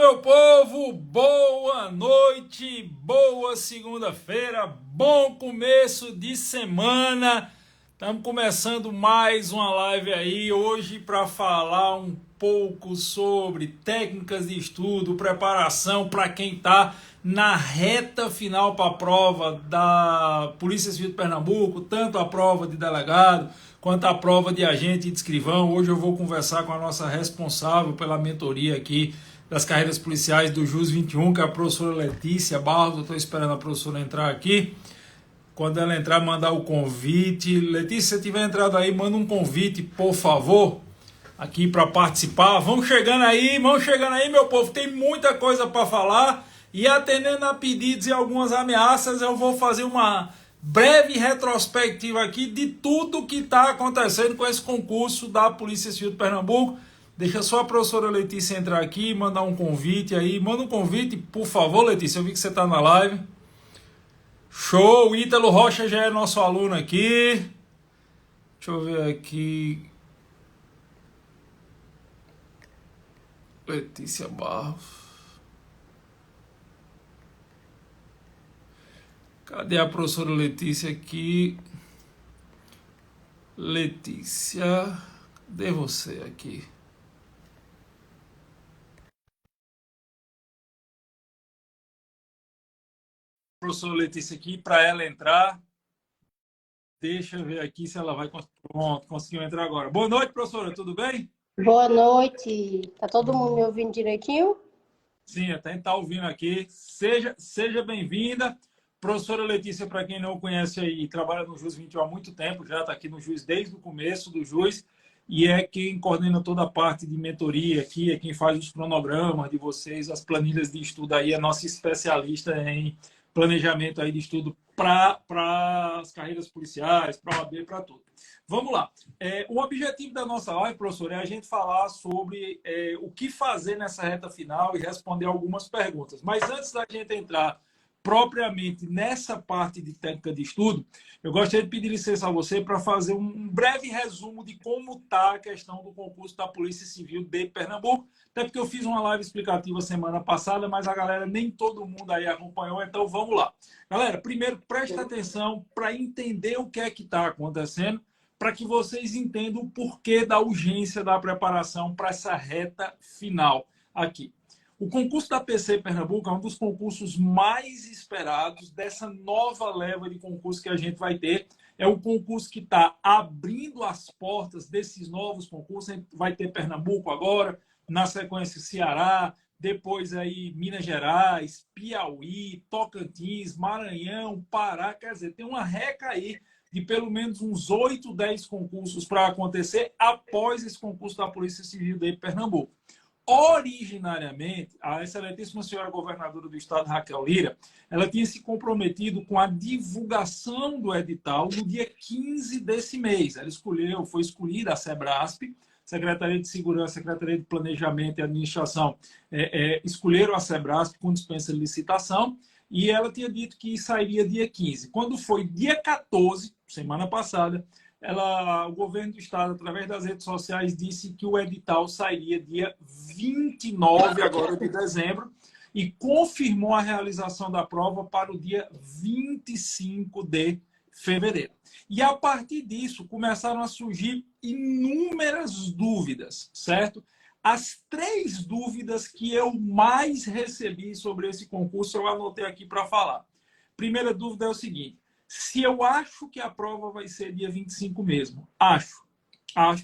meu povo, boa noite, boa segunda-feira, bom começo de semana. Estamos começando mais uma live aí hoje para falar um pouco sobre técnicas de estudo, preparação para quem está na reta final para a prova da Polícia Civil de Pernambuco, tanto a prova de delegado quanto a prova de agente e de escrivão. Hoje eu vou conversar com a nossa responsável pela mentoria aqui das carreiras policiais do JUS 21, que é a professora Letícia Barros. Eu estou esperando a professora entrar aqui. Quando ela entrar, mandar o convite. Letícia, se tiver entrado aí, manda um convite, por favor, aqui para participar. Vão chegando aí, meu povo. Tem muita coisa para falar. E atendendo a pedidos e algumas ameaças, eu vou fazer uma breve retrospectiva aqui de tudo que está acontecendo com esse concurso da Polícia Civil de Pernambuco. Deixa só a professora Letícia entrar aqui, mandar um convite aí. Manda um convite, por favor, Letícia. Eu vi que você está na live. Show! O Ítalo Rocha já é nosso aluno aqui. Deixa eu ver aqui. Letícia Barros. Cadê a professora Letícia aqui? Letícia, cadê você aqui? Professora Letícia aqui, para ela entrar. Deixa eu ver aqui se ela vai... Pronto, conseguiu entrar agora. Boa noite, professora, tudo bem? Boa noite. Tá todo mundo me ouvindo direitinho? Sim, até está ouvindo aqui. Seja bem-vinda. Professora Letícia, para quem não conhece aí, trabalha no JUS 21 há muito tempo, já está aqui no JUS desde o começo do JUS, e é quem coordena toda a parte de mentoria aqui, é quem faz os cronogramas de vocês, as planilhas de estudo aí, é nossa especialista em planejamento aí de estudo para as carreiras policiais, para a OAB, para tudo. Vamos lá. O objetivo da nossa live, professor, é a gente falar sobre o que fazer nessa reta final e responder algumas perguntas. Mas antes da gente entrar propriamente nessa parte de técnica de estudo, eu gostaria de pedir licença a você para fazer um breve resumo de como está a questão do concurso da Polícia Civil de Pernambuco, até porque eu fiz uma live explicativa semana passada, mas a galera nem todo mundo aí acompanhou, então vamos lá. Galera, primeiro presta atenção para entender o que é que está acontecendo, para que vocês entendam o porquê da urgência da preparação para essa reta final aqui. O concurso da PC Pernambuco é um dos concursos mais esperados dessa nova leva de concurso que a gente vai ter. É um concurso que está abrindo as portas desses novos concursos. A gente vai ter Pernambuco agora, na sequência Ceará, depois aí Minas Gerais, Piauí, Tocantins, Maranhão, Pará. Quer dizer, tem uma reca aí de pelo menos uns 8, 10 concursos para acontecer após esse concurso da Polícia Civil de Pernambuco. Originariamente, a excelentíssima senhora governadora do estado, Raquel Lira, ela tinha se comprometido com a divulgação do edital no dia 15 desse mês. Ela foi escolhida a Sebrasp, Secretaria de Segurança, Secretaria de Planejamento e Administração, escolheram a Sebrasp com dispensa de licitação, e ela tinha dito que sairia dia 15. Quando foi dia 14, semana passada, o governo do estado, através das redes sociais, disse que o edital sairia dia 29 agora de dezembro e confirmou a realização da prova para o dia 25 de fevereiro. E a partir disso começaram a surgir inúmeras dúvidas, certo? As 3 dúvidas que eu mais recebi sobre esse concurso eu anotei aqui para falar. Primeira dúvida é o seguinte: se eu acho que a prova vai ser dia 25 mesmo, acho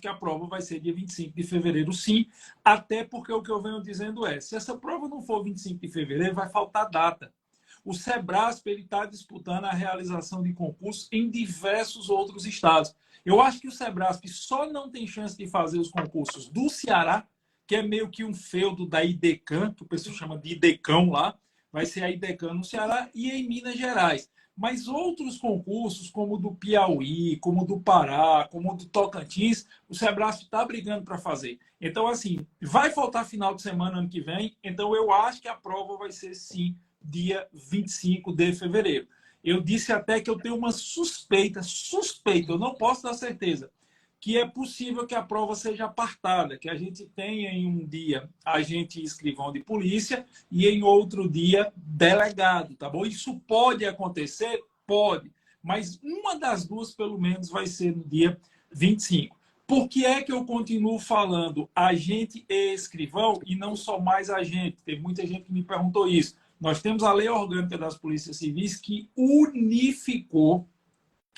que a prova vai ser dia 25 de fevereiro, sim, até porque o que eu venho dizendo é, se essa prova não for 25 de fevereiro, vai faltar data. O Sebrasp está disputando a realização de concursos em diversos outros estados. Eu acho que o Sebrasp só não tem chance de fazer os concursos do Ceará, que é meio que um feudo da IDECAM, que o pessoal chama de IDECAM lá, vai ser a IDECAM no Ceará, e em Minas Gerais. Mas outros concursos, como o do Piauí, como o do Pará, como o do Tocantins, o Sebrasp está brigando para fazer. Então, assim, vai faltar final de semana ano que vem, então eu acho que a prova vai ser, sim, dia 25 de fevereiro. Eu disse até que eu tenho uma suspeita, eu não posso dar certeza, que é possível que a prova seja apartada, que a gente tenha em um dia agente e escrivão de polícia e em outro dia delegado, tá bom? Isso pode acontecer? Pode, mas uma das duas, pelo menos, vai ser no dia 25. Por que é que eu continuo falando agente e escrivão e não só mais agente? Tem muita gente que me perguntou isso. Nós temos a Lei Orgânica das Polícias Civis que unificou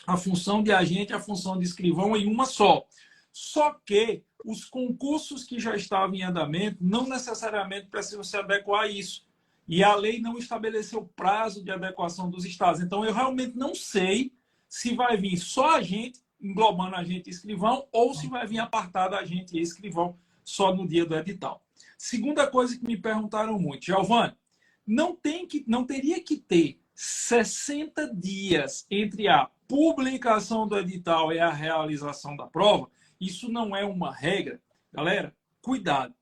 a função de agente e a função de escrivão em uma só. Só que os concursos que já estavam em andamento não necessariamente precisam se adequar a isso. E a lei não estabeleceu prazo de adequação dos estados. Então, eu realmente não sei se vai vir só agente, englobando agente e escrivão, ou se vai vir apartado agente e escrivão só no dia do edital. Segunda coisa que me perguntaram muito, Giovanni, não teria que ter 60 dias entre a publicação do edital e a realização da prova? Isso não é uma regra. Galera, cuidado.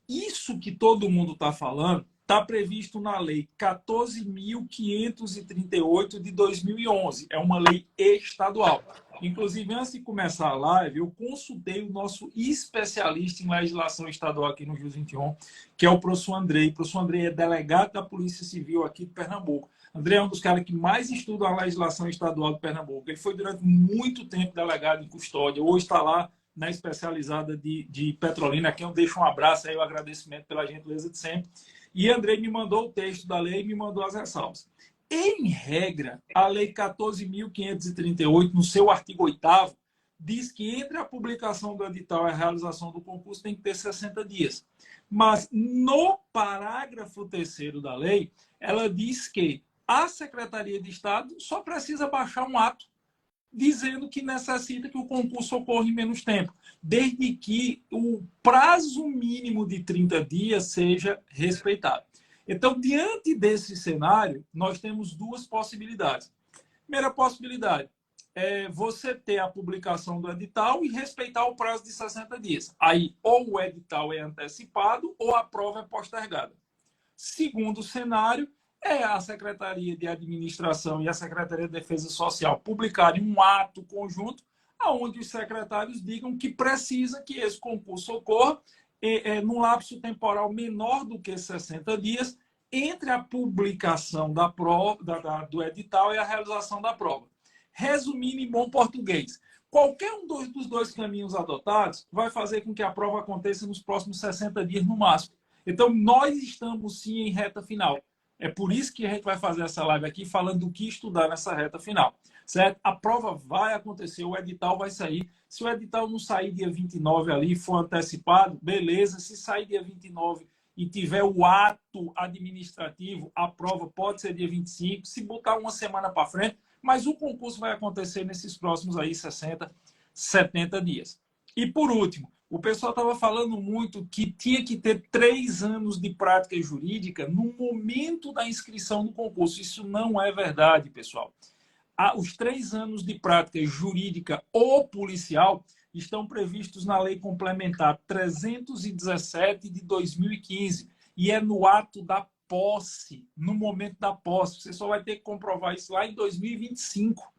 Isso que todo mundo está falando está previsto na Lei 14.538 de 2011. É uma lei estadual. Inclusive, antes de começar a live, eu consultei o nosso especialista em legislação estadual aqui no Jus 21, que é o professor Andrei. O professor Andrei é delegado da Polícia Civil aqui de Pernambuco. André é um dos caras que mais estuda a legislação estadual de Pernambuco. Ele foi durante muito tempo delegado em custódia. Hoje está lá na especializada de Petrolina. Aqui eu deixo um abraço aí, um agradecimento pela gentileza de sempre. E André me mandou o texto da lei e me mandou as ressalvas. Em regra, a Lei 14.538, no seu artigo 8º, diz que entre a publicação do edital e a realização do concurso tem que ter 60 dias. Mas no parágrafo 3º da lei, ela diz que a Secretaria de Estado só precisa baixar um ato dizendo que necessita que o concurso ocorra em menos tempo, desde que o prazo mínimo de 30 dias seja respeitado. Então, diante desse cenário, nós temos duas possibilidades. Primeira possibilidade é você ter a publicação do edital e respeitar o prazo de 60 dias. Aí, ou o edital é antecipado ou a prova é postergada. Segundo cenário, é a Secretaria de Administração e a Secretaria de Defesa Social publicarem um ato conjunto onde os secretários digam que precisa que esse concurso ocorra num lapso temporal menor do que 60 dias entre a publicação da prova, do edital e a realização da prova. Resumindo em bom português, qualquer um dos dois caminhos adotados vai fazer com que a prova aconteça nos próximos 60 dias no máximo. Então, nós estamos sim em reta final. É por isso que a gente vai fazer essa live aqui falando do que estudar nessa reta final, certo? A prova vai acontecer, o edital vai sair. Se o edital não sair dia 29 ali, for antecipado, beleza. Se sair dia 29 e tiver o ato administrativo, a prova pode ser dia 25. Se botar uma semana para frente, mas o concurso vai acontecer nesses próximos aí 60, 70 dias. E por último, o pessoal estava falando muito que tinha que ter 3 anos de prática jurídica no momento da inscrição no concurso. Isso não é verdade, pessoal. Os 3 anos de prática jurídica ou policial estão previstos na Lei Complementar 317 de 2015 e é no ato da posse, no momento da posse. Você só vai ter que comprovar isso lá em 2025.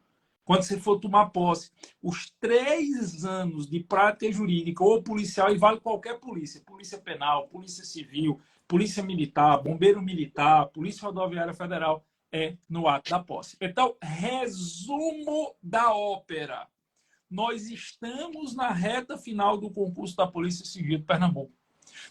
Quando você for tomar posse, os 3 anos de prática jurídica ou policial, e vale qualquer polícia, polícia penal, polícia civil, polícia militar, bombeiro militar, polícia rodoviária federal, é no ato da posse. Então, resumo da ópera. Nós estamos na reta final do concurso da Polícia Civil de Pernambuco.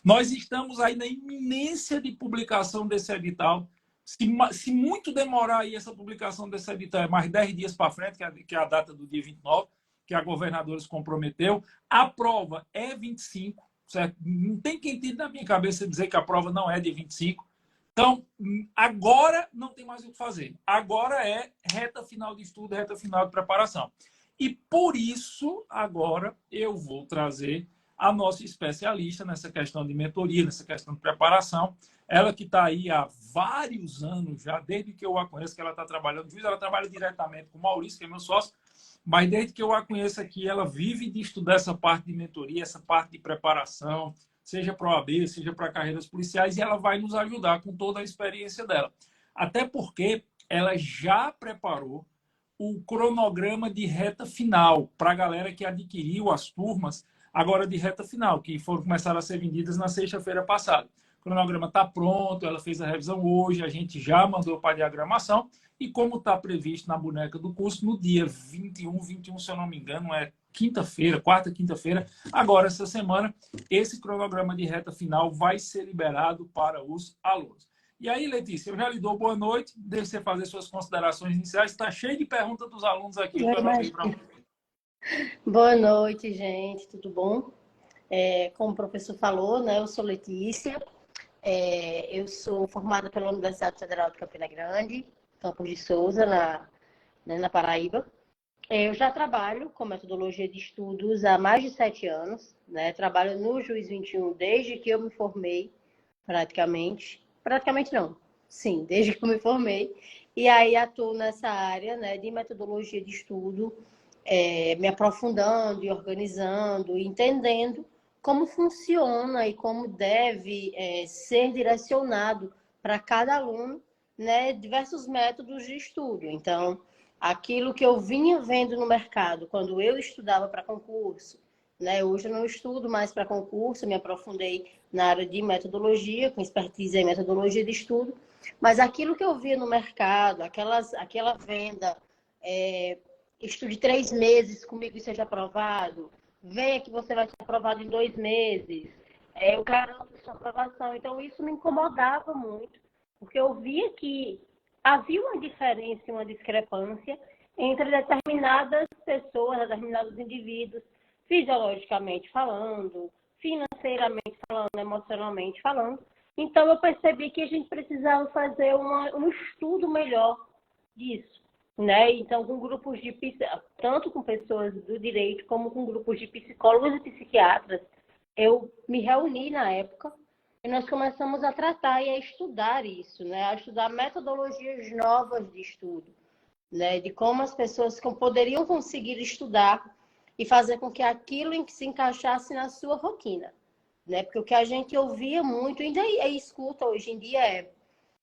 Nós estamos aí na iminência de publicação desse edital. Se muito demorar aí essa publicação desse edital, é mais 10 dias para frente, que é a data do dia 29, que a governadora se comprometeu, a prova é 25, certo? Não tem quem tire na minha cabeça dizer que a prova não é de 25. Então, agora não tem mais o que fazer. Agora é reta final de estudo, reta final de preparação. E por isso, agora, eu vou trazer a nossa especialista nessa questão de mentoria, nessa questão de preparação. Ela que está aí há vários anos já, desde que eu a conheço, que ela está trabalhando, ela trabalha diretamente com o Maurício, que é meu sócio, mas desde que eu a conheço aqui, ela vive de estudar essa parte de mentoria, essa parte de preparação, seja para o OAB, seja para carreiras policiais, e ela vai nos ajudar com toda a experiência dela. Até porque ela já preparou o cronograma de reta final para a galera que adquiriu as turmas agora de reta final, que começaram a ser vendidas na sexta-feira passada. O cronograma está pronto, ela fez a revisão hoje, a gente já mandou para a diagramação, e como está previsto na boneca do curso, no dia 21, se eu não me engano, é quinta-feira, quarta, quinta-feira, agora essa semana, esse cronograma de reta final vai ser liberado para os alunos. E aí, Letícia, eu já lhe dou boa noite, deixe você fazer suas considerações iniciais. Está cheio de perguntas dos alunos aqui. Boa noite, gente, tudo bom? Como o professor falou, né, eu sou Letícia, eu sou formada pela Universidade Federal de Campina Grande, Campos de Souza, na Paraíba. Eu já trabalho com metodologia de estudos há mais de 7 anos, né? Trabalho no Juiz 21 desde que eu me formei, praticamente não, sim, desde que eu me formei. E aí atuo nessa área, né, de metodologia de estudo, me aprofundando e organizando, entendendo como funciona e como deve ser direcionado para cada aluno, né, diversos métodos de estudo. Então, aquilo que eu vinha vendo no mercado quando eu estudava para concurso, né, hoje eu não estudo mais para concurso, me aprofundei na área de metodologia, com expertise em metodologia de estudo, mas aquilo que eu via no mercado, aquela venda, estude 3 meses comigo e seja aprovado, venha que você vai ser aprovado em 2 meses, eu garanto sua aprovação. Então, isso me incomodava muito, porque eu via que havia uma diferença, uma discrepância entre determinadas pessoas, determinados indivíduos, fisiologicamente falando, financeiramente falando, emocionalmente falando. Então, eu percebi que a gente precisava fazer um estudo melhor disso, né? Então, com grupos tanto com pessoas do direito, como com grupos de psicólogos e psiquiatras, eu me reuni na época e nós começamos a tratar e a estudar isso, né? A estudar metodologias novas de estudo, né? De como as pessoas poderiam conseguir estudar e fazer com que aquilo se encaixasse na sua rotina, né? Porque o que a gente ouvia muito, ainda escuta hoje em dia,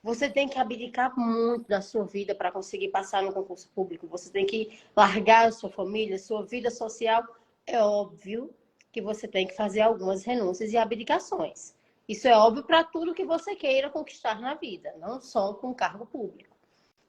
você tem que abdicar muito da sua vida para conseguir passar no concurso público, você tem que largar a sua família, sua vida social. É óbvio que você tem que fazer algumas renúncias e abdicações. Isso é óbvio para tudo que você queira conquistar na vida, não só com cargo público,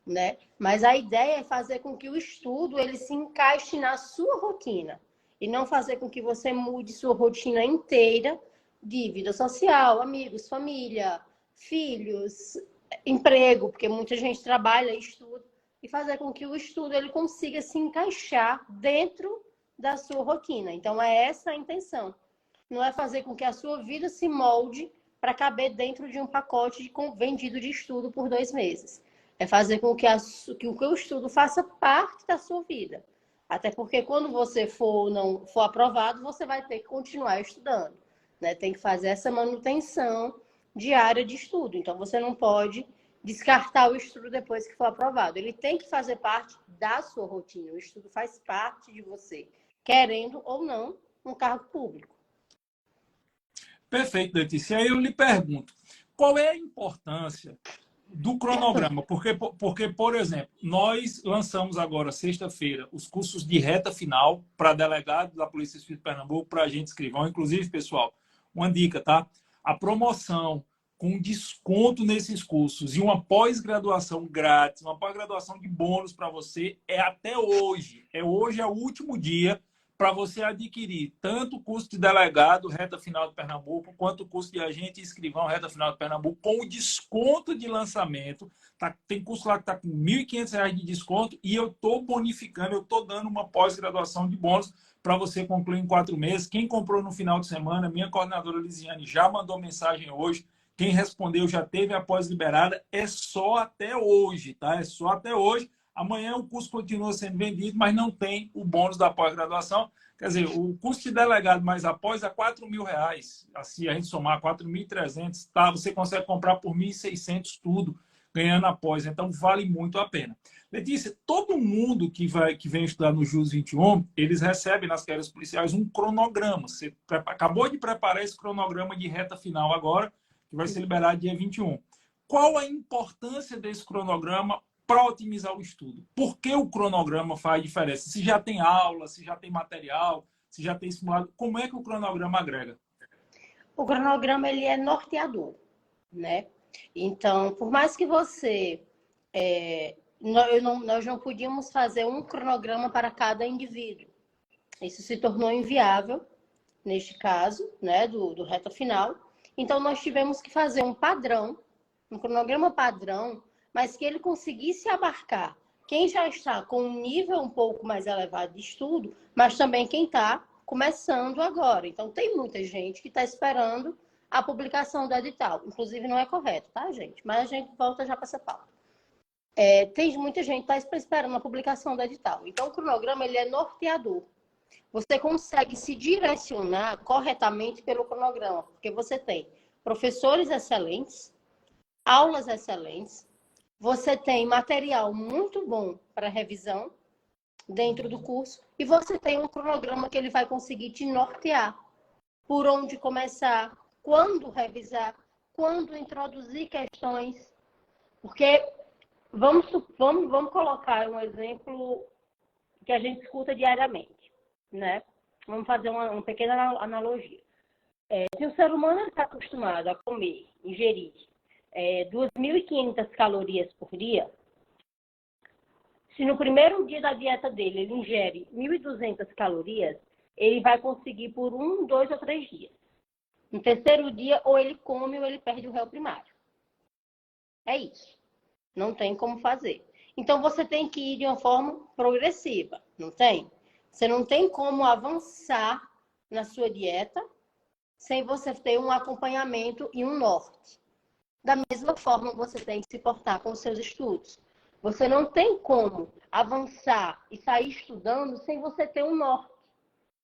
né? Mas a ideia é fazer com que o estudo ele se encaixe na sua rotina e não fazer com que você mude sua rotina inteira de vida social, amigos, família, filhos, emprego, porque muita gente trabalha e estuda, e fazer com que o estudo ele consiga se encaixar dentro da sua rotina. Então, é essa a intenção. Não é fazer com que a sua vida se molde para caber dentro de um pacote vendido de estudo por 2 meses. É fazer com que o estudo faça parte da sua vida. Até porque quando você não for aprovado, você vai ter que continuar estudando, né? Tem que fazer essa manutenção diária de estudo. Então, você não pode descartar o estudo depois que for aprovado. Ele tem que fazer parte da sua rotina. O estudo faz parte de você, querendo ou não, um cargo público. Perfeito, Letícia. Aí eu lhe pergunto, qual é a importância do cronograma? Porque, por exemplo, nós lançamos agora, sexta-feira, os cursos de reta final para delegados da Polícia Civil de Pernambuco, para agente escrivão. Inclusive, pessoal, uma dica, tá? A promoção com desconto nesses cursos e uma pós-graduação grátis, uma pós-graduação de bônus para você, é até hoje. Hoje é o último dia para você adquirir tanto o curso de delegado Reta Final de Pernambuco, quanto o curso de agente e escrivão Reta Final de Pernambuco, com o desconto de lançamento. Tem curso lá que está com R$ 1.500 de desconto e eu estou bonificando, eu estou dando uma pós-graduação de bônus para você concluir em 4 meses. Quem comprou no final de semana, minha coordenadora Lisiane já mandou mensagem hoje. Quem respondeu já teve a pós liberada. É só até hoje, tá? É só até hoje. Amanhã o curso continua sendo vendido, mas não tem o bônus da pós-graduação. Quer dizer, o custo de delegado mais após é R$ 4.000. Assim, a gente somar 4.300, tá? Você consegue comprar por 1.600 tudo, ganhando após. Então, vale muito a pena. Letícia, todo mundo que vem estudar no JUS 21, eles recebem nas carreiras policiais um cronograma. Você acabou de preparar esse cronograma de reta final agora, que vai ser liberado dia 21. Qual a importância desse cronograma para otimizar o estudo. Por que o cronograma faz diferença? Se já tem aula, se já tem material, se já tem simulado, como é que o cronograma agrega? O cronograma ele é norteador, né? Então, por mais que você... nós não podíamos fazer um cronograma para cada indivíduo. Isso se tornou inviável, neste caso, né, do reta final. Então, nós tivemos que fazer um padrão, um cronograma padrão, mas que ele conseguisse abarcar quem já está com um nível um pouco mais elevado de estudo, mas também quem está começando agora. Então, tem muita gente que está esperando a publicação do edital. Inclusive, não é correto, tá, gente? Mas a gente volta já para essa pauta. Tem muita gente que está esperando a publicação do edital. Então, o cronograma ele é norteador. Você consegue se direcionar corretamente pelo cronograma, porque você tem professores excelentes, aulas excelentes, você tem material muito bom para revisão dentro do curso e você tem um cronograma que ele vai conseguir te nortear por onde começar, quando revisar, quando introduzir questões. Porque vamos colocar um exemplo que a gente escuta diariamente, né? Vamos fazer uma pequena analogia. Se o ser humano está acostumado a comer, ingerir 2.500 calorias por dia, se no primeiro dia da dieta dele ele ingere 1.200 calorias, ele vai conseguir por 1, 2 ou 3 dias. No terceiro dia, ou ele come ou ele perde o réu primário. É isso. Não tem como fazer. Então, você tem que ir de uma forma progressiva, não tem? Você não tem como avançar na sua dieta sem você ter um acompanhamento e um norte. Da mesma forma, você tem que se portar com os seus estudos. Você não tem como avançar e sair estudando sem você ter um norte.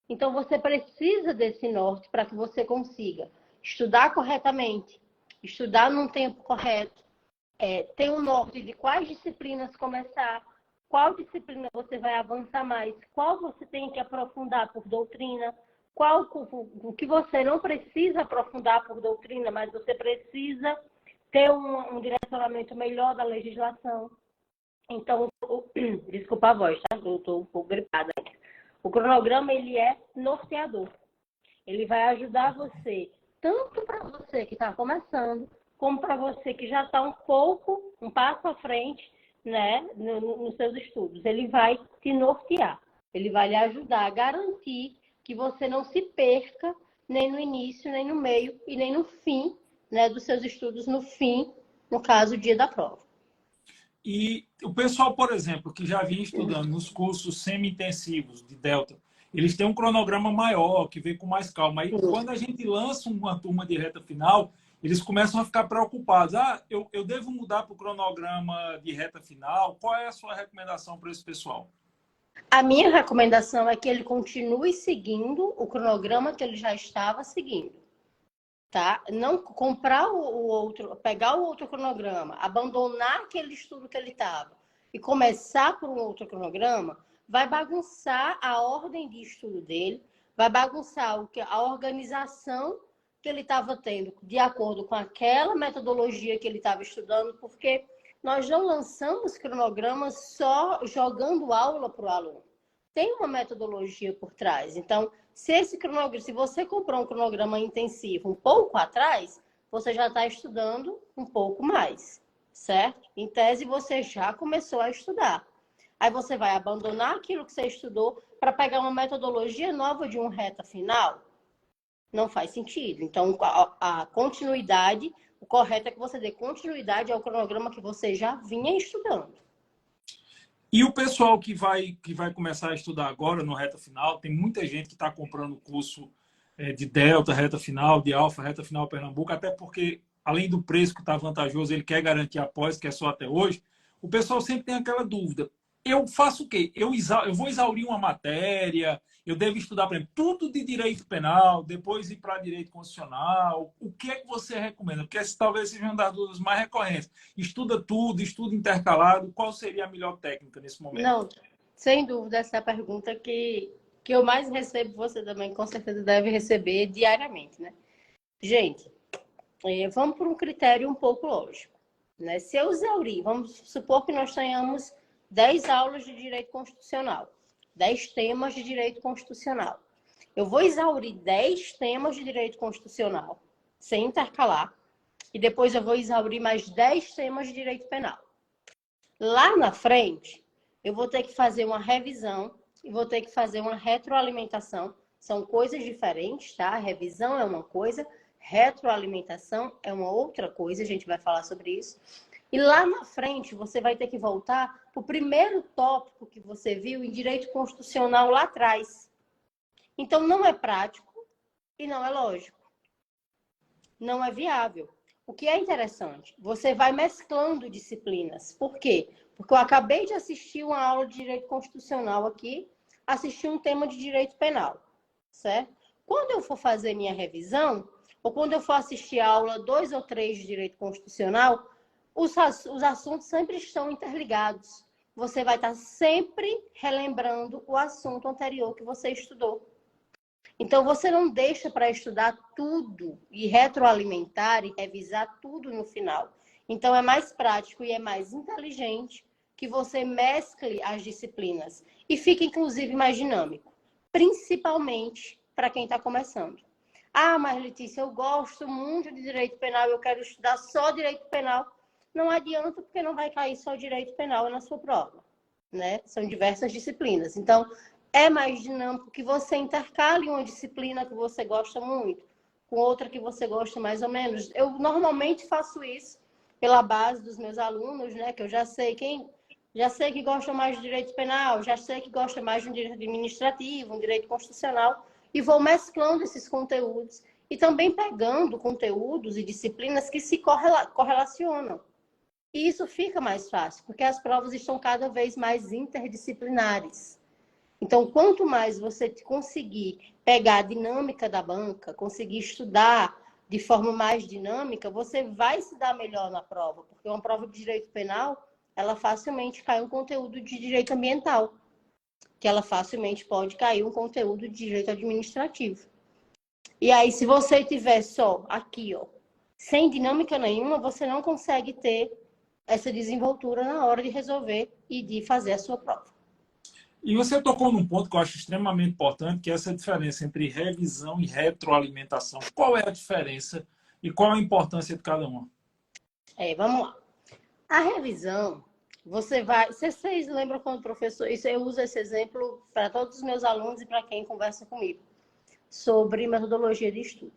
Então, você precisa desse norte para que você consiga estudar corretamente, estudar num tempo correto, ter um norte de quais disciplinas começar, qual disciplina você vai avançar mais, qual você tem que aprofundar por doutrina, o que você não precisa aprofundar por doutrina, mas você precisa ter um direcionamento melhor da legislação. Então, desculpa a voz, tá? Eu estou um pouco gripada. O cronograma, ele é norteador. Ele vai ajudar você, tanto para você que está começando, como para você que já está um passo à frente, né, nos seus estudos. Ele vai te nortear. Ele vai lhe ajudar a garantir que você não se perca nem no início, nem no meio e nem no fim, né, dos seus estudos, no fim, no caso, o dia da prova. E o pessoal, por exemplo, que já vinha estudando nos cursos semi-intensivos de Delta, eles têm um cronograma maior, que vem com mais calma. Aí, quando a gente lança uma turma de reta final, eles começam a ficar preocupados. Eu devo mudar para o cronograma de reta final? Qual é a sua recomendação para esse pessoal? A minha recomendação é que ele continue seguindo o cronograma que ele já estava seguindo. Tá? Não comprar o outro, pegar o outro cronograma, abandonar aquele estudo que ele estava e começar por um outro cronograma, vai bagunçar a ordem de estudo dele, vai bagunçar a organização que ele estava tendo de acordo com aquela metodologia que ele estava estudando, porque nós não lançamos cronogramas só jogando aula para o aluno. Tem uma metodologia por trás. Então, se você comprou um cronograma intensivo um pouco atrás, você já está estudando um pouco mais, certo? Em tese, você já começou a estudar. Aí você vai abandonar aquilo que você estudou para pegar uma metodologia nova de um reta final? Não faz sentido. Então, a continuidade, o correto é que você dê continuidade ao cronograma que você já vinha estudando. E o pessoal que vai começar a estudar agora no reta final, tem muita gente que está comprando o curso de Delta, reta final, de Alfa, reta final Pernambuco, até porque, além do preço que está vantajoso, ele quer garantir a pós, que é só até hoje, o pessoal sempre tem aquela dúvida. Eu faço o quê? Eu vou exaurir uma matéria, eu devo estudar, por exemplo, tudo de direito penal, depois ir para direito constitucional. O que é que você recomenda? Porque essa talvez seja uma das dúvidas mais recorrentes. Estuda tudo, estuda intercalado. Qual seria a melhor técnica nesse momento? Não, sem dúvida, essa é a pergunta que eu mais recebo, você também com certeza deve receber diariamente, né? Gente, vamos por um critério um pouco lógico. né? Se eu exaurir, vamos supor que nós tenhamos 10 aulas de direito constitucional, 10 temas de direito constitucional. Eu vou exaurir 10 temas de direito constitucional, sem intercalar, e depois eu vou exaurir mais 10 temas de direito penal. Lá na frente, eu vou ter que fazer uma revisão e vou ter que fazer uma retroalimentação. São coisas diferentes, tá? Revisão é uma coisa, retroalimentação é uma outra coisa, a gente vai falar sobre isso. E lá na frente, você vai ter que voltar para o primeiro tópico que você viu em direito constitucional lá atrás. Então, não é prático e não é lógico. Não é viável. O que é interessante, você vai mesclando disciplinas. Por quê? Porque eu acabei de assistir uma aula de direito constitucional aqui, assisti um tema de direito penal, certo? Quando eu for fazer minha revisão, ou quando eu for assistir a aula 2 ou 3 de direito constitucional, os assuntos sempre estão interligados. Você vai estar sempre relembrando o assunto anterior que você estudou. Então, você não deixa para estudar tudo e retroalimentar e revisar tudo no final. Então, é mais prático e é mais inteligente que você mescle as disciplinas e fique, inclusive, mais dinâmico. Principalmente para quem está começando. Ah, mas Letícia, eu gosto muito de direito penal, eu quero estudar só direito penal. Não adianta, porque não vai cair só direito penal na sua prova, né? São diversas disciplinas. Então, é mais dinâmico que você intercale uma disciplina que você gosta muito com outra que você gosta mais ou menos. Eu normalmente faço isso pela base dos meus alunos, né? Que eu já sei que gosta mais de direito penal, já sei que gosta mais de um direito administrativo, um direito constitucional, e vou mesclando esses conteúdos e também pegando conteúdos e disciplinas que se correlacionam. E isso fica mais fácil, porque as provas estão cada vez mais interdisciplinares. Então, quanto mais você conseguir pegar a dinâmica da banca, conseguir estudar de forma mais dinâmica, você vai se dar melhor na prova. Porque uma prova de direito penal, ela facilmente cai um conteúdo de direito ambiental, que ela facilmente pode cair um conteúdo de direito administrativo. E aí, se você tiver só aqui, ó, sem dinâmica nenhuma, você não consegue ter essa desenvoltura na hora de resolver e de fazer a sua prova. E você tocou num ponto que eu acho extremamente importante, que é essa diferença entre revisão e retroalimentação. Qual é a diferença e qual a importância de cada uma? Vamos lá. A revisão, vocês lembram quando o professor... Isso eu uso esse exemplo para todos os meus alunos e para quem conversa comigo, sobre metodologia de estudo.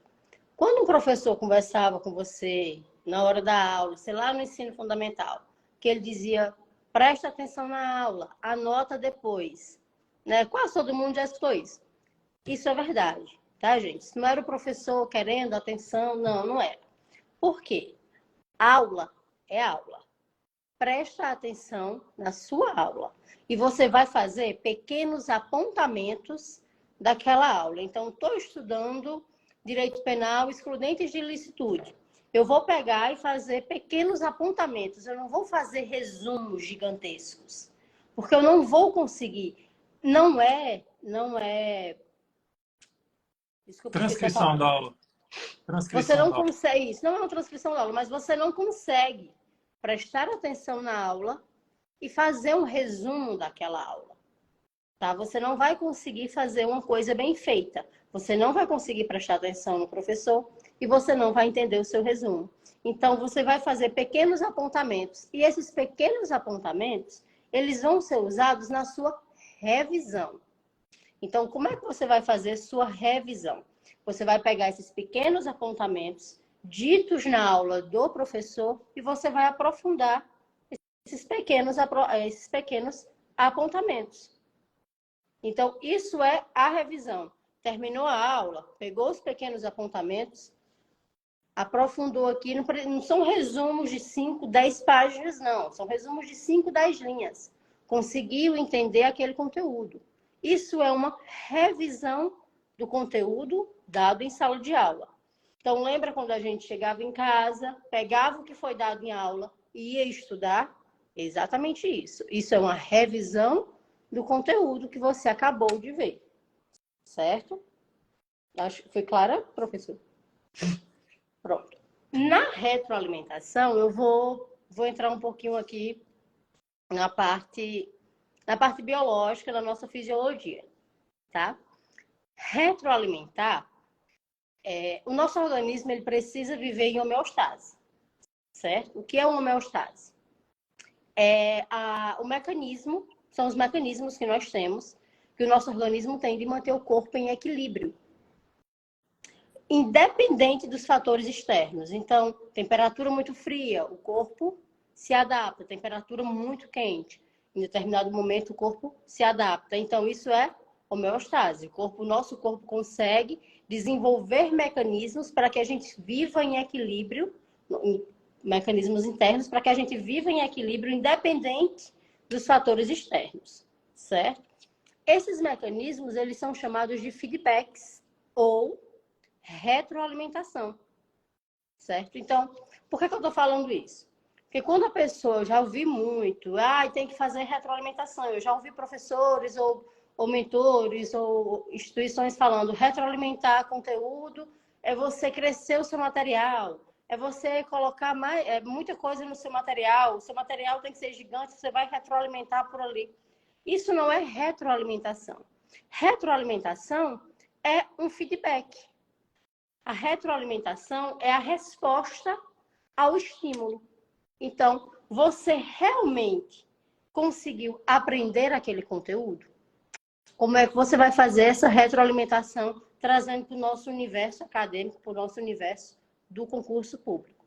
Quando um professor conversava com você na hora da aula, sei lá, no ensino fundamental, que ele dizia... Presta atenção na aula, anota depois. Né? Quase todo mundo já escutou isso. Isso é verdade, tá, gente? Isso não era o professor querendo atenção, não era. Por quê? Aula é aula. Presta atenção na sua aula. E você vai fazer pequenos apontamentos daquela aula. Então, estou estudando direito penal, excludentes de ilicitude. Eu vou pegar e fazer pequenos apontamentos. Eu não vou fazer resumos gigantescos. Porque eu não vou conseguir. Não é... Desculpa, Transcrição da aula. Você não consegue... Isso não é uma transcrição da aula, mas você não consegue prestar atenção na aula e fazer um resumo daquela aula. Tá? Você não vai conseguir fazer uma coisa bem feita. Você não vai conseguir prestar atenção no professor e você não vai entender o seu resumo. Então, você vai fazer pequenos apontamentos. E esses pequenos apontamentos, eles vão ser usados na sua revisão. Então, como é que você vai fazer sua revisão? Você vai pegar esses pequenos apontamentos ditos na aula do professor e você vai aprofundar esses pequenos apontamentos. Então, isso é a revisão. Terminou a aula, pegou os pequenos apontamentos, aprofundou aqui. Não são resumos de 5, 10 páginas, não. São resumos de 5, 10 linhas. Conseguiu entender aquele conteúdo. Isso é uma revisão do conteúdo dado em sala de aula. Então, lembra quando a gente chegava em casa, pegava o que foi dado em aula e ia estudar? Exatamente isso. Isso é uma revisão do conteúdo que você acabou de ver. Certo? Acho que foi clara, professor? Pronto. Na retroalimentação, eu vou vou entrar um pouquinho aqui na parte biológica da nossa fisiologia, tá? Retroalimentar, o nosso organismo ele precisa viver em homeostase, certo? O que é uma homeostase? O mecanismo, são os mecanismos que nós temos, que o nosso organismo tem de manter o corpo em equilíbrio, independente dos fatores externos. Então, temperatura muito fria, o corpo se adapta. Temperatura muito quente, em determinado momento o corpo se adapta. Então, isso é homeostase. O nosso corpo consegue desenvolver mecanismos para que a gente viva em equilíbrio, mecanismos internos, para que a gente viva em equilíbrio independente dos fatores externos, certo? Esses mecanismos, eles são chamados de feedbacks ou retroalimentação, certo? Então, por que eu estou falando isso? Porque quando a pessoa, eu já ouvi muito, tem que fazer retroalimentação, eu já ouvi professores ou mentores ou instituições falando retroalimentar conteúdo é você crescer o seu material, é você colocar muita coisa no seu material, o seu material tem que ser gigante, você vai retroalimentar por ali. Isso não é retroalimentação. Retroalimentação é um feedback. A retroalimentação é a resposta ao estímulo. Então, você realmente conseguiu aprender aquele conteúdo? Como é que você vai fazer essa retroalimentação trazendo para o nosso universo acadêmico, para o nosso universo do concurso público?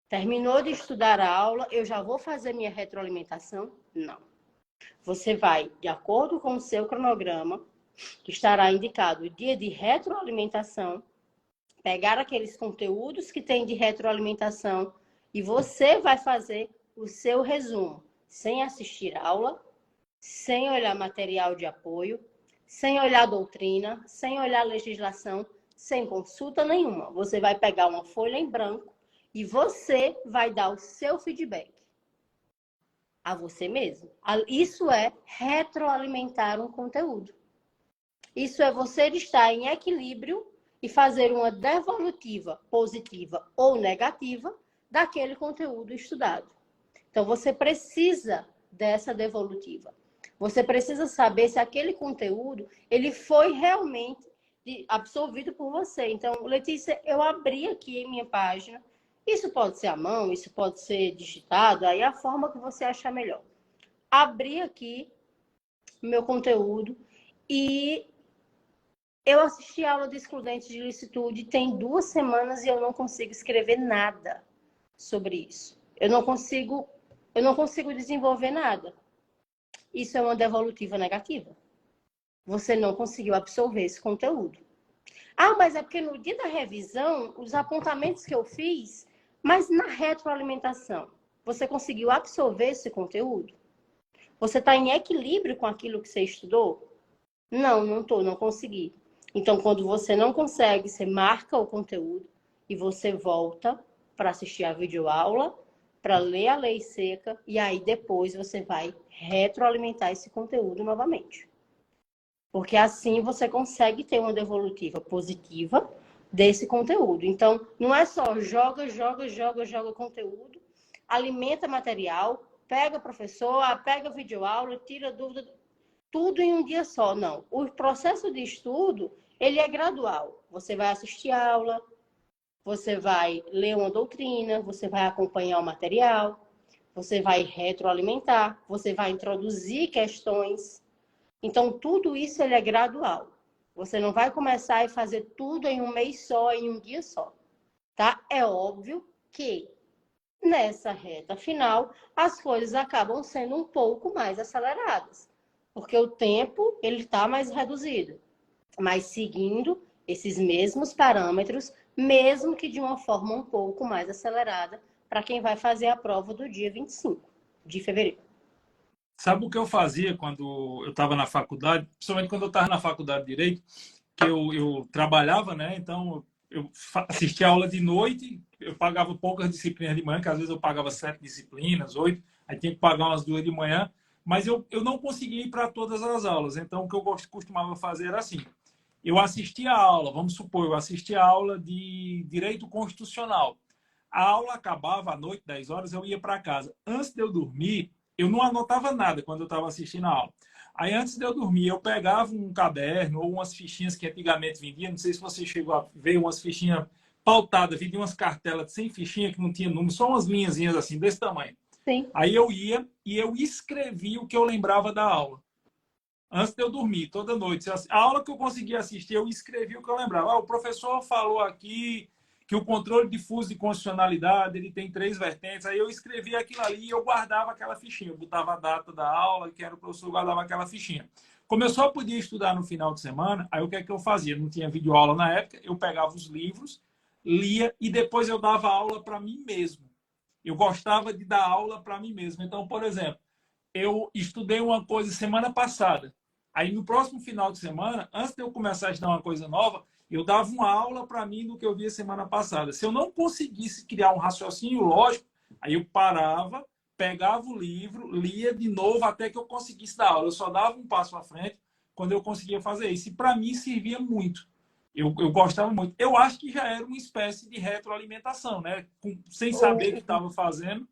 Terminou de estudar a aula, eu já vou fazer minha retroalimentação? Não. Você vai, de acordo com o seu cronograma, que estará indicado o dia de retroalimentação, pegar aqueles conteúdos que tem de retroalimentação e você vai fazer o seu resumo, sem assistir aula, sem olhar material de apoio, sem olhar doutrina, sem olhar legislação, sem consulta nenhuma. Você vai pegar uma folha em branco e você vai dar o seu feedback a você mesmo. Isso é retroalimentar um conteúdo. Isso é você estar em equilíbrio e fazer uma devolutiva positiva ou negativa daquele conteúdo estudado. Então, você precisa dessa devolutiva. Você precisa saber se aquele conteúdo ele foi realmente absorvido por você. Então, Letícia, eu abri aqui em minha página. Isso pode ser à mão, isso pode ser digitado, aí é a forma que você achar melhor. Abri aqui meu conteúdo e eu assisti a aula de excludentes de licitude tem 2 semanas e eu não consigo escrever nada sobre isso. Eu não consigo desenvolver nada. Isso é uma devolutiva negativa. Você não conseguiu absorver esse conteúdo. Mas é porque no dia da revisão, os apontamentos que eu fiz, mas na retroalimentação, você conseguiu absorver esse conteúdo? Você está em equilíbrio com aquilo que você estudou? Não estou, não consegui. Então, quando você não consegue, você marca o conteúdo e você volta para assistir a videoaula, para ler a lei seca, e aí depois você vai retroalimentar esse conteúdo novamente. Porque assim você consegue ter uma devolutiva positiva desse conteúdo. Então, não é só joga conteúdo, alimenta material, pega professor, pega videoaula, tira dúvida, tudo em um dia só. Não. O processo de estudo, ele é gradual. Você vai assistir a aula, você vai ler uma doutrina, você vai acompanhar o material, você vai retroalimentar, você vai introduzir questões. Então, tudo isso ele é gradual. Você não vai começar e fazer tudo em um mês só, em um dia só. Tá? É óbvio que nessa reta final, as coisas acabam sendo um pouco mais aceleradas. Porque o tempo ele está mais reduzido. Mas seguindo esses mesmos parâmetros, mesmo que de uma forma um pouco mais acelerada, para quem vai fazer a prova do dia 25 de fevereiro. Sabe o que eu fazia quando eu estava na faculdade, principalmente quando eu estava na faculdade de Direito, que eu trabalhava, né? Então, eu assistia aula de noite, eu pagava poucas disciplinas de manhã, que às vezes eu pagava 7 disciplinas, 8, aí tinha que pagar umas 2 de manhã, mas eu não conseguia ir para todas as aulas. Então, o que eu costumava fazer era assim, eu assistia a aula, vamos supor, eu assistia a aula de Direito Constitucional. A aula acabava à noite, 10 horas, eu ia para casa. Antes de eu dormir, eu não anotava nada quando eu estava assistindo a aula. Aí, antes de eu dormir, eu pegava um caderno ou umas fichinhas que antigamente vendia. Não sei se você chegou a ver umas fichinhas pautadas, vendia umas cartelas sem fichinha que não tinha número, só umas linhazinhas assim, desse tamanho. Sim. Aí eu ia e eu escrevia o que eu lembrava da aula. Antes de eu dormir, toda noite. A aula que eu conseguia assistir, eu escrevi o que eu lembrava. O professor falou aqui que o controle difuso de constitucionalidade ele tem 3 vertentes. Aí eu escrevia aquilo ali e eu guardava aquela fichinha. Eu botava a data da aula, que era o professor, guardava aquela fichinha. Como eu só podia estudar no final de semana, aí o que é que eu fazia? Não tinha videoaula na época, eu pegava os livros, lia e depois eu dava aula para mim mesmo. Eu gostava de dar aula para mim mesmo. Então, por exemplo, eu estudei uma coisa semana passada. Aí, no próximo final de semana, antes de eu começar a estudar uma coisa nova, eu dava uma aula para mim do que eu via semana passada. Se eu não conseguisse criar um raciocínio lógico, aí eu parava, pegava o livro, lia de novo até que eu conseguisse dar aula. Eu só dava um passo à frente quando eu conseguia fazer isso. E para mim servia muito. Eu gostava muito. Eu acho que já era uma espécie de retroalimentação, né? Sem saber o que estava fazendo.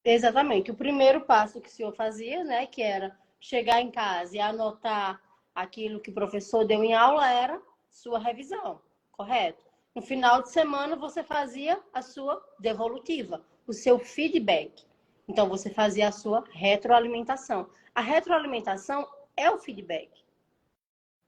Exatamente. O primeiro passo que o senhor fazia, né, que era chegar em casa e anotar aquilo que o professor deu em aula, era sua revisão, correto? No final de semana, você fazia a sua devolutiva, o seu feedback. Então, você fazia a sua retroalimentação. A retroalimentação é o feedback,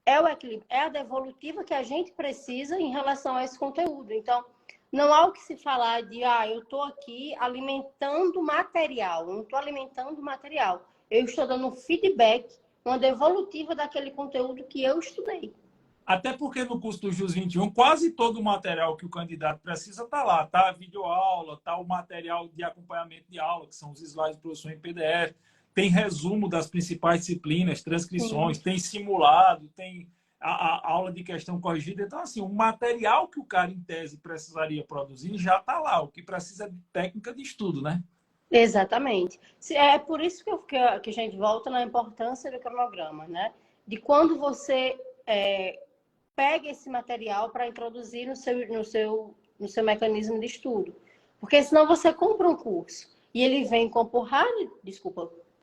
é o equilíbrio, é a devolutiva que a gente precisa em relação a esse conteúdo. Então, não há o que se falar de, eu estou aqui alimentando material. Eu não estou alimentando material. Eu estou dando um feedback, uma devolutiva daquele conteúdo que eu estudei. Até porque no curso do JUS 21, quase todo o material que o candidato precisa está lá. Tá a videoaula, tá o material de acompanhamento de aula, que são os slides do professor em PDF. Tem resumo das principais disciplinas, transcrições, tem simulado, tem a aula de questão corrigida. Então, assim, o material que o cara, em tese, precisaria produzir já está lá. O que precisa é de técnica de estudo, né? Exatamente. É por isso que a gente volta na importância do cronograma, né? De quando você pega esse material para introduzir no seu mecanismo de estudo. Porque senão você compra um curso e ele vem com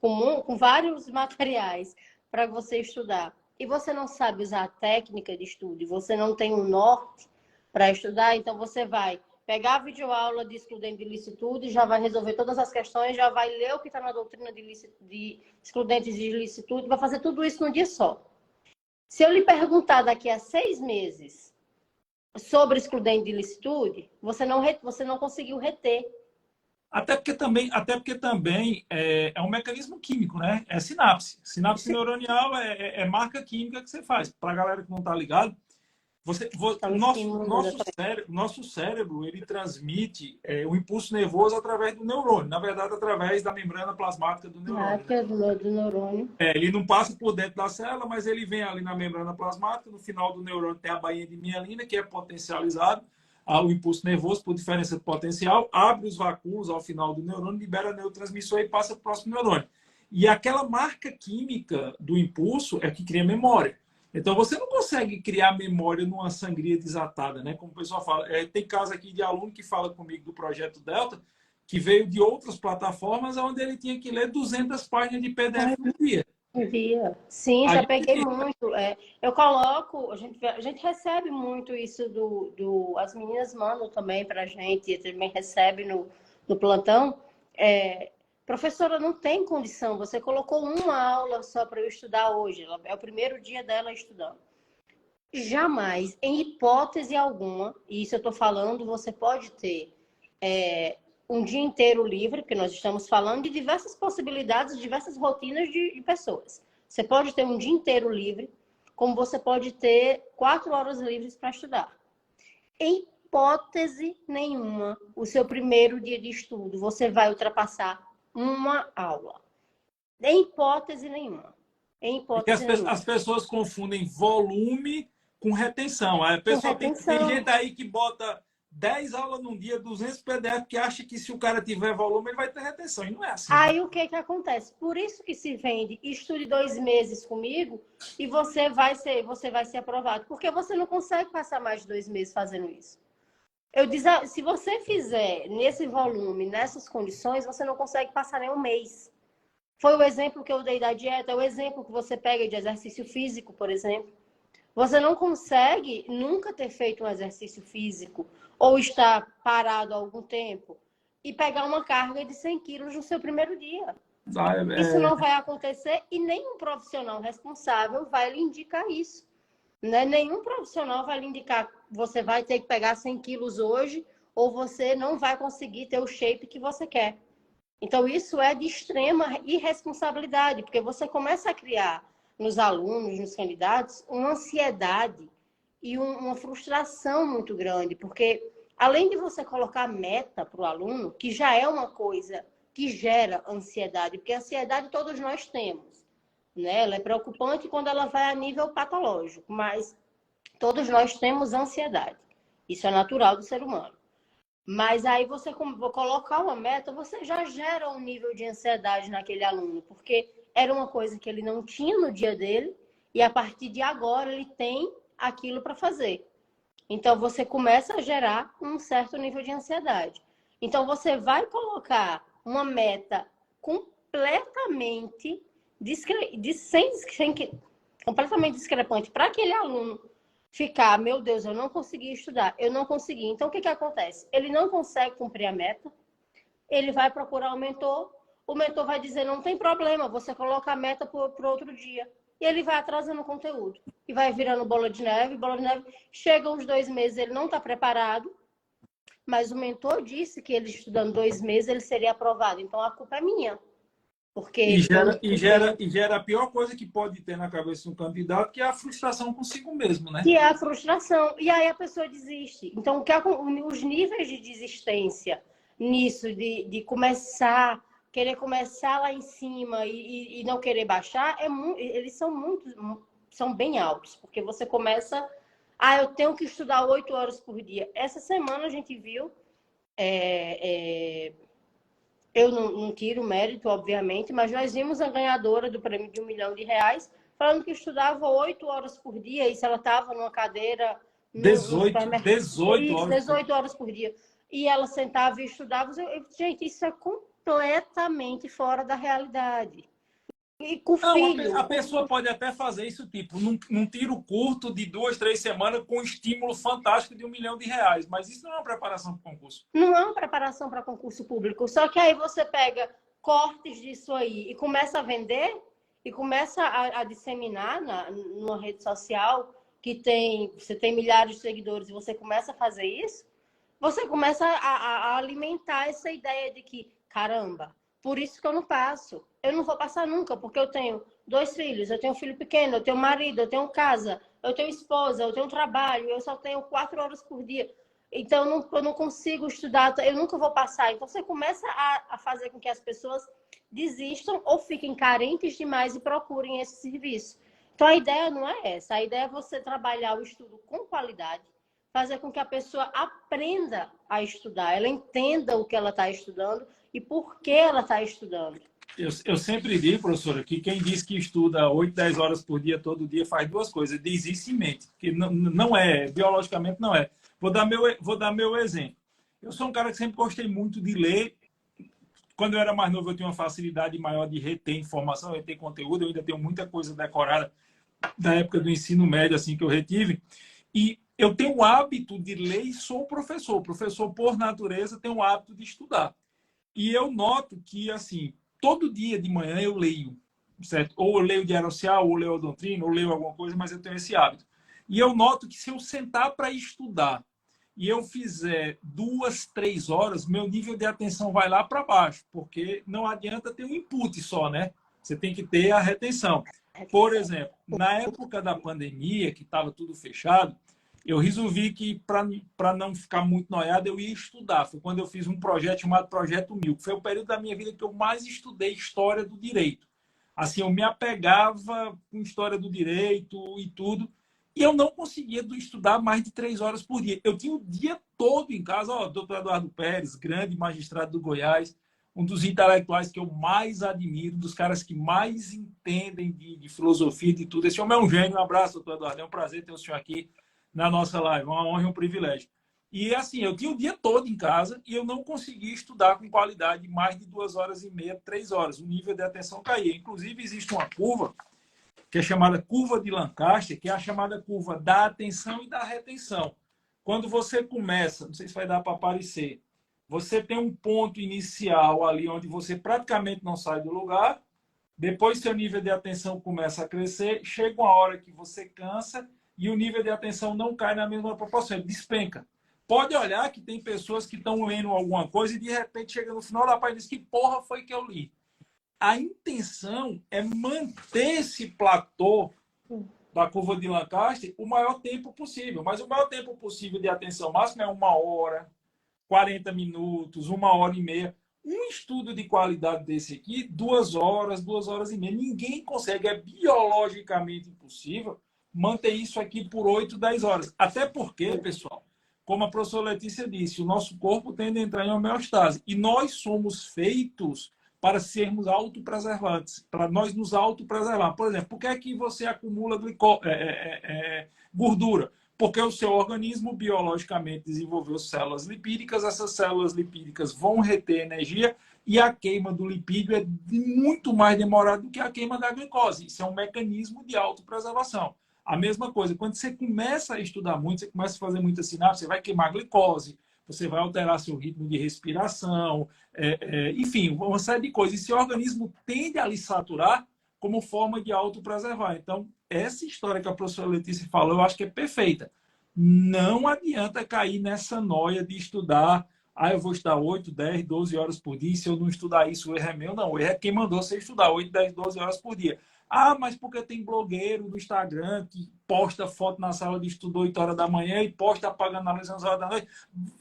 com vários materiais para você estudar. E você não sabe usar a técnica de estudo, e você não tem um norte para estudar, então você vai pegar a videoaula de excludente de licitude, já vai resolver todas as questões, já vai ler o que está na doutrina de excludentes de licitude, vai fazer tudo isso num dia só. Se eu lhe perguntar daqui a 6 meses sobre excludente de licitude, você não conseguiu reter. Até porque também é um mecanismo químico, né? É sinapse. Sinapse neuronial é marca química que você faz. Para a galera que não está ligado, nosso cérebro ele transmite o impulso nervoso através do neurônio. Na verdade, através da membrana plasmática do neurônio. Do neurônio. Ele não passa por dentro da célula, mas ele vem ali na membrana plasmática. No final do neurônio tem a bainha de mielina, que é potencializado o impulso nervoso por diferença de potencial, abre os vacúolos ao final do neurônio, libera neurotransmissor e passa para o próximo neurônio. E aquela marca química do impulso é que cria memória. Então, você não consegue criar memória numa sangria desatada, né? Como o pessoal fala. Tem caso aqui de aluno que fala comigo do Projeto Delta, que veio de outras plataformas, onde ele tinha que ler 200 páginas de PDF por dia. Via. Sim, já peguei muito. Eu coloco, a gente recebe muito isso as meninas mandam também para a gente, também recebe no plantão. Professora, não tem condição, você colocou uma aula só para eu estudar hoje, é o primeiro dia dela estudando. Jamais, em hipótese alguma, e isso eu estou falando, você pode ter um dia inteiro livre, porque nós estamos falando de diversas possibilidades, diversas rotinas de pessoas. Você pode ter um dia inteiro livre, como você pode ter 4 horas livres para estudar. Em hipótese nenhuma, o seu primeiro dia de estudo, você vai ultrapassar uma aula. Em hipótese nenhuma. As pessoas confundem volume com retenção. A pessoa tem gente aí que bota 10 aulas num dia, 200 PDF, que acha que se o cara tiver volume, ele vai ter retenção. E não é assim. Aí o que acontece? Por isso que se vende, estude 2 meses comigo e você vai ser aprovado. Porque você não consegue passar mais de 2 meses fazendo isso. Se você fizer nesse volume, nessas condições, você não consegue passar nem um mês. Foi o exemplo que eu dei da dieta, é o exemplo que você pega de exercício físico, por exemplo. Você não consegue nunca ter feito um exercício físico ou estar parado há algum tempo e pegar uma carga de 100 quilos no seu primeiro dia. Isso não vai acontecer e nenhum profissional responsável vai lhe indicar isso. Né? Nenhum profissional vai lhe indicar que você vai ter que pegar 100 quilos hoje ou você não vai conseguir ter o shape que você quer. Então, isso é de extrema irresponsabilidade, porque você começa a criar nos alunos, nos candidatos, uma ansiedade e uma frustração muito grande, porque além de você colocar meta para o aluno, que já é uma coisa que gera ansiedade, porque ansiedade todos nós temos, né? Ela é preocupante quando ela vai a nível patológico, mas todos nós temos ansiedade. Isso é natural do ser humano. Mas aí você colocar uma meta, você já gera um nível de ansiedade naquele aluno, porque era uma coisa que ele não tinha no dia dele e a partir de agora ele tem aquilo para fazer. Então você começa a gerar um certo nível de ansiedade. Então você vai colocar uma meta completamente completamente discrepante para aquele aluno ficar, meu Deus, eu não consegui estudar, eu não consegui. Então, o que acontece? Ele não consegue cumprir a meta, ele vai procurar o mentor vai dizer, não tem problema, você coloca a meta para outro dia. E ele vai atrasando o conteúdo. E vai virando bola de neve. Chegam os 2 meses, ele não está preparado, mas o mentor disse que ele estudando 2 meses, ele seria aprovado. Então, a culpa é minha. Porque gera a pior coisa que pode ter na cabeça de um candidato, que é a frustração consigo mesmo, né? Que é a frustração. E aí a pessoa desiste. Então, os níveis de desistência nisso, de querer começar lá em cima e não querer baixar, eles são bem altos. Porque você começa, eu tenho que estudar 8 horas por dia. Essa semana a gente viu... Eu não tiro mérito, obviamente, mas nós vimos a ganhadora do prêmio de R$1 milhão falando que estudava 8 horas por dia, e se ela estava numa cadeira... 18 horas por dia. E ela sentava e estudava. Gente, isso é completamente fora da realidade. E com filho... A pessoa pode até fazer isso, tipo, num tiro curto de 2, 3 semanas com um estímulo fantástico de R$1 milhão, mas isso não é uma preparação para concurso. Não é uma preparação para concurso público. Só que aí você pega cortes disso aí e começa a vender e começa a disseminar numa rede social que você tem milhares de seguidores e você começa a fazer isso, você começa a alimentar essa ideia de que, caramba, por isso que eu não passo. Eu não vou passar nunca, porque eu tenho 2 filhos, eu tenho um filho pequeno, eu tenho marido, eu tenho casa, eu tenho esposa, eu tenho trabalho, eu só tenho 4 horas por dia. Então, eu não consigo estudar, eu nunca vou passar. Então, você começa a fazer com que as pessoas desistam ou fiquem carentes demais e procurem esse serviço. Então, a ideia não é essa. A ideia é você trabalhar o estudo com qualidade, fazer com que a pessoa aprenda a estudar, ela entenda o que ela está estudando e por que ela está estudando. Eu sempre digo, professora, que quem diz que estuda 8, 10 horas por dia, todo dia, faz 2 coisas. Diz isso em mente, porque não é, biologicamente não é. Vou dar meu exemplo. Eu sou um cara que sempre gostei muito de ler. Quando eu era mais novo, eu tinha uma facilidade maior de reter informação, reter conteúdo. Eu ainda tenho muita coisa decorada da época do ensino médio, assim, que eu retive. E eu tenho o hábito de ler e sou professor. Professor, por natureza, tem o hábito de estudar. E eu noto que, assim, todo dia de manhã eu leio, certo? Ou eu leio o Diário Social, ou leio a doutrina, ou leio alguma coisa, mas eu tenho esse hábito. E eu noto que se eu sentar para estudar e eu fizer 2, 3 horas, meu nível de atenção vai lá para baixo, porque não adianta ter um input só, né? Você tem que ter a retenção. Por exemplo, na época da pandemia, que estava tudo fechado, eu resolvi que, para não ficar muito noiado, eu ia estudar. Foi quando eu fiz um projeto chamado Projeto 1000, que foi o período da minha vida que eu mais estudei história do direito. Assim, eu me apegava com história do direito e tudo, e eu não conseguia estudar mais de 3 horas por dia. Eu tinha o dia todo em casa. Doutor Eduardo Pérez, grande magistrado do Goiás, um dos intelectuais que eu mais admiro, dos caras que mais entendem de filosofia, de tudo. Esse homem é um gênio. Um abraço, doutor Eduardo. É um prazer ter o senhor aqui na nossa live. Uma honra e um privilégio. E assim, eu tinha o dia todo em casa e eu não conseguia estudar com qualidade mais de 2h30, 3 horas. O nível de atenção caía. Inclusive, existe uma curva que é chamada curva de Lancaster, que é a chamada curva da atenção e da retenção. Quando você começa, não sei se vai dar para aparecer, você tem um ponto inicial ali onde você praticamente não sai do lugar, depois seu nível de atenção começa a crescer, chega uma hora que você cansa e o nível de atenção não cai na mesma proporção, ele despenca. Pode olhar que tem pessoas que estão lendo alguma coisa e de repente chega no final da página e diz: que porra foi que eu li? A intenção é manter esse platô da curva de Lancaster o maior tempo possível. Mas o maior tempo possível de atenção máxima é 1 hora, 40 minutos, 1h30. Um estudo de qualidade desse aqui, 2 horas, 2h30. Ninguém consegue, é biologicamente impossível manter isso aqui por 8, 10 horas. Até porque, pessoal, como a professora Letícia disse, o nosso corpo tende a entrar em homeostase. E nós somos feitos para sermos autopreservantes, para nós nos autopreservar. Por exemplo, por que é que você acumula gordura? Porque o seu organismo biologicamente desenvolveu células lipídicas, essas células lipídicas vão reter energia e a queima do lipídio é muito mais demorada do que a queima da glicose. Isso é um mecanismo de autopreservação. A mesma coisa, quando você começa a estudar muito, você começa a fazer muita sinapse, você vai queimar glicose, você vai alterar seu ritmo de respiração, enfim, uma série de coisas. E seu organismo tende a lhe saturar como forma de autopreservar. Então, essa história que a professora Letícia falou, eu acho que é perfeita. Não adianta cair nessa noia de estudar. Eu vou estudar 8, 10, 12 horas por dia. E se eu não estudar isso, o erro é meu. Não, o erro é quem mandou você estudar 8, 10, 12 horas por dia. Mas porque tem blogueiro no Instagram que posta foto na sala de estudo 8 horas da manhã e posta apagando a luz 11 horas da noite.